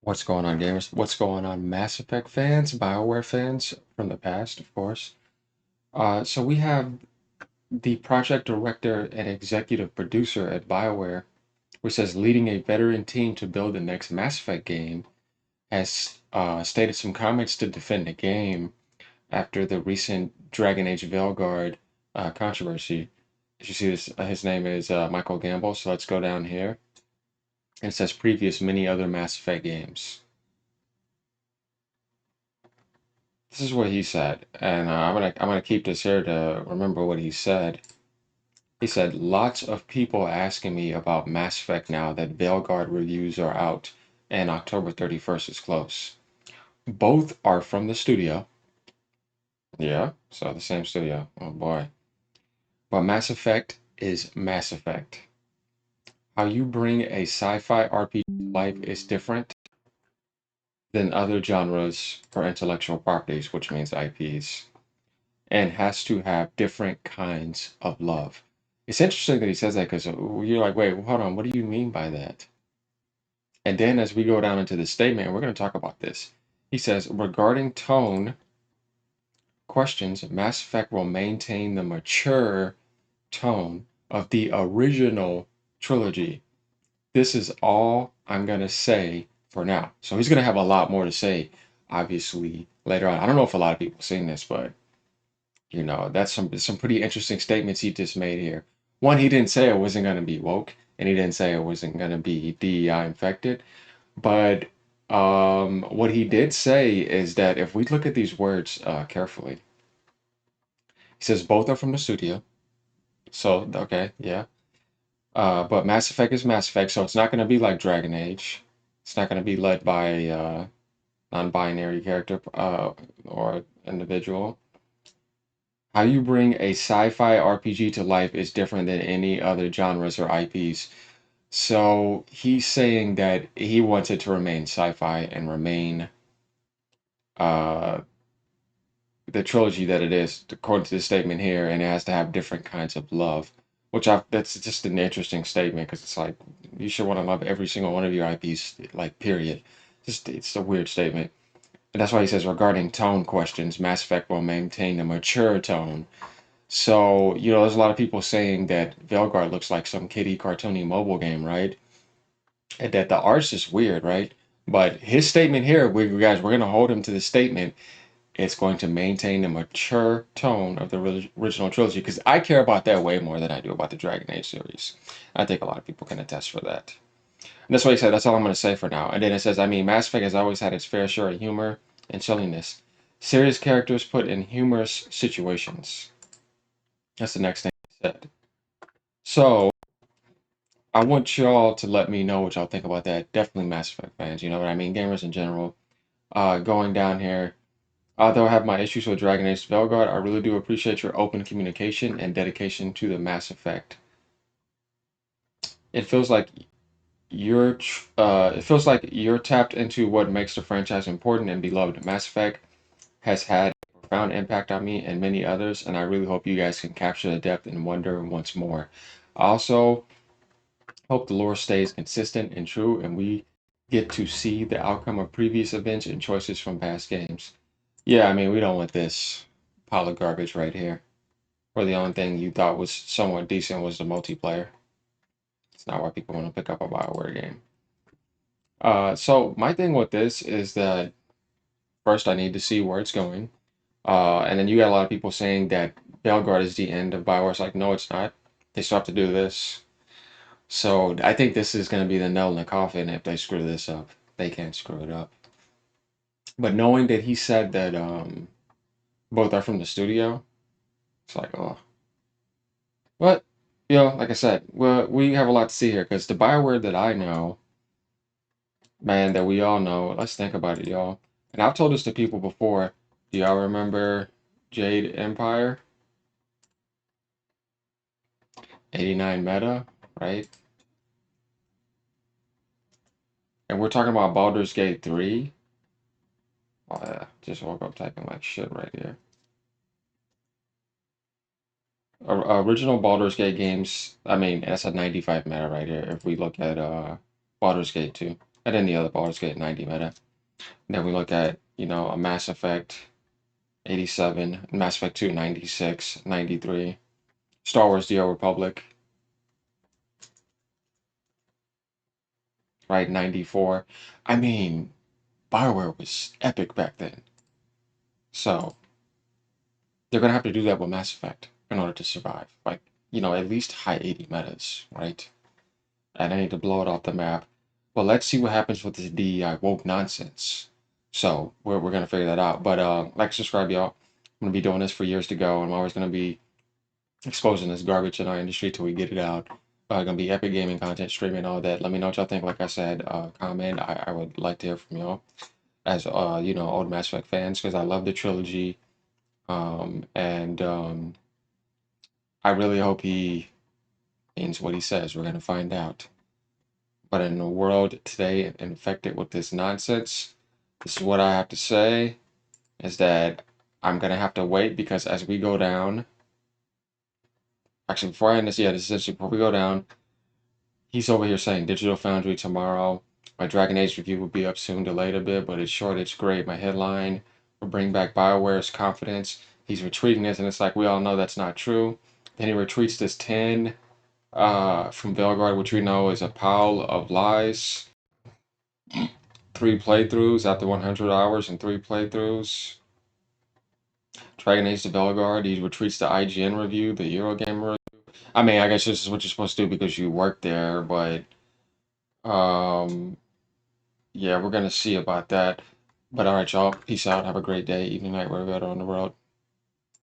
What's going on, gamers? What's going on, Mass Effect fans, Bioware fans from the past, of course. So we have the project director and executive producer at Bioware, which says leading a veteran team to build the next Mass Effect game, has stated some comments to defend the game after the recent Dragon Age Veilguard controversy. As you see, his name is Michael Gamble. So let's go down here, and it says previous many other Mass Effect games. This is what he said, and I'm gonna keep this here to remember what he said. He said, "Lots of people asking me about Mass Effect now that Veilguard reviews are out, and October 31st is close. Both are from the studio. Yeah, so the same studio. Oh boy. But Mass Effect is Mass Effect. How you bring a sci-fi RPG to life is different than other genres or intellectual properties, which means IPs. And has to have different kinds of love." It's interesting that he says that because you're like, wait, hold on, what do you mean by that? And then as we go down into the statement, we're going to talk about this. He says, regarding tone questions, Mass Effect will maintain the mature tone of the original trilogy. This is all I'm going to say for now. So he's going to have a lot more to say, obviously, later on. I don't know if a lot of people have seen this, but that's some pretty interesting statements he just made here. One, he didn't say it wasn't going to be woke, and he didn't say it wasn't going to be DEI infected. But what he did say is that if we look at these words carefully, he says both are from the studio. So, okay, yeah. But Mass Effect is Mass Effect, so it's not going to be like Dragon Age. It's not going to be led by a non-binary character or individual. How you bring a sci-fi RPG to life is different than any other genres or IPs. So he's saying that he wants it to remain sci-fi and remain uh, the trilogy that it is, according to the statement here, and it has to have different kinds of love. That's just an interesting statement because it's like you should want to love every single one of your IPs, like period. Just it's a weird statement. And that's why he says regarding tone questions, Mass Effect will maintain a mature tone. So, there's a lot of people saying that Veilguard looks like some kiddie cartoony mobile game, right? And that the art's just weird, right? But his statement here, we're going to hold him to the statement. It's going to maintain the mature tone of the original trilogy because I care about that way more than I do about the Dragon Age series. I think a lot of people can attest for that. And that's what he said. That's all I'm going to say for now. And then it says, Mass Effect has always had its fair share of humor and silliness. Serious characters put in humorous situations. That's the next thing he said. So I want y'all to let me know what y'all think about that. Definitely Mass Effect fans, you know what I mean? Gamers in general. Going down here. Although I have my issues with Dragon Age Veilguard, I really do appreciate your open communication and dedication to the Mass Effect. It feels like you're tapped into what makes the franchise important and beloved. Mass Effect has had a profound impact on me and many others, and I really hope you guys can capture the depth and wonder once more. I also hope the lore stays consistent and true, and we get to see the outcome of previous events and choices from past games. Yeah, we don't want this pile of garbage right here, where the only thing you thought was somewhat decent was the multiplayer. It's not why people want to pick up a Bioware game. So my thing with this is that first I need to see where it's going. And then you got a lot of people saying that Belgrade is the end of Bioware. It's like, no, it's not. They still have to do this. So I think this is going to be the nail in the coffin if they screw this up. They can't screw it up. But knowing that he said that both are from the studio, it's like, oh. But, like I said, well, we have a lot to see here because the Bioware that I know, man, that we all know, let's think about it, y'all. And I've told this to people before. Do y'all remember Jade Empire? 89 meta, right? And we're talking about Baldur's Gate 3. Oh, yeah, just woke up typing like shit right here. Original Baldur's Gate games, that's a 95 meta right here if we look at Baldur's Gate 2. And then the other bars get 90 meta. Then we look at, a Mass Effect 87, Mass Effect 2 96, 93, Star Wars The Old Republic, right, 94. I mean, Bioware was epic back then. So they're gonna have to do that with Mass Effect in order to survive. Like, at least high 80 metas, right? And I need to blow it off the map. But let's see what happens with this DEI woke nonsense. So we're gonna figure that out. But like, subscribe, y'all. I'm gonna be doing this for years to go. I'm always gonna be exposing this garbage in our industry till we get it out. Gonna be epic gaming content, streaming, all that. Let me know what y'all think. Like I said, comment. I would like to hear from y'all as old Mass Effect fans because I love the trilogy. And I really hope he means what he says. We're gonna find out. But in the world today infected with this nonsense, this is what I have to say is that I'm gonna have to wait because as we go down, actually before I end this, yeah, this is essentially before we go down, he's over here saying Digital Foundry tomorrow. My Dragon Age review will be up soon, delayed a bit, but it's short, it's great. My headline will bring back Bioware's confidence. He's retweeting this, and it's like we all know that's not true. Then he retweets this 10 from Veilguard, which we know is a pile of lies. 3 playthroughs after 100 hours and 3 playthroughs. Dragon Age to Veilguard, he retweets the IGN review, the Eurogamer review. I mean, I guess this is what you're supposed to do because you work there, but um, yeah, we're gonna see about that. But all right, y'all. Peace out. Have a great day, evening, night, wherever you are in the world.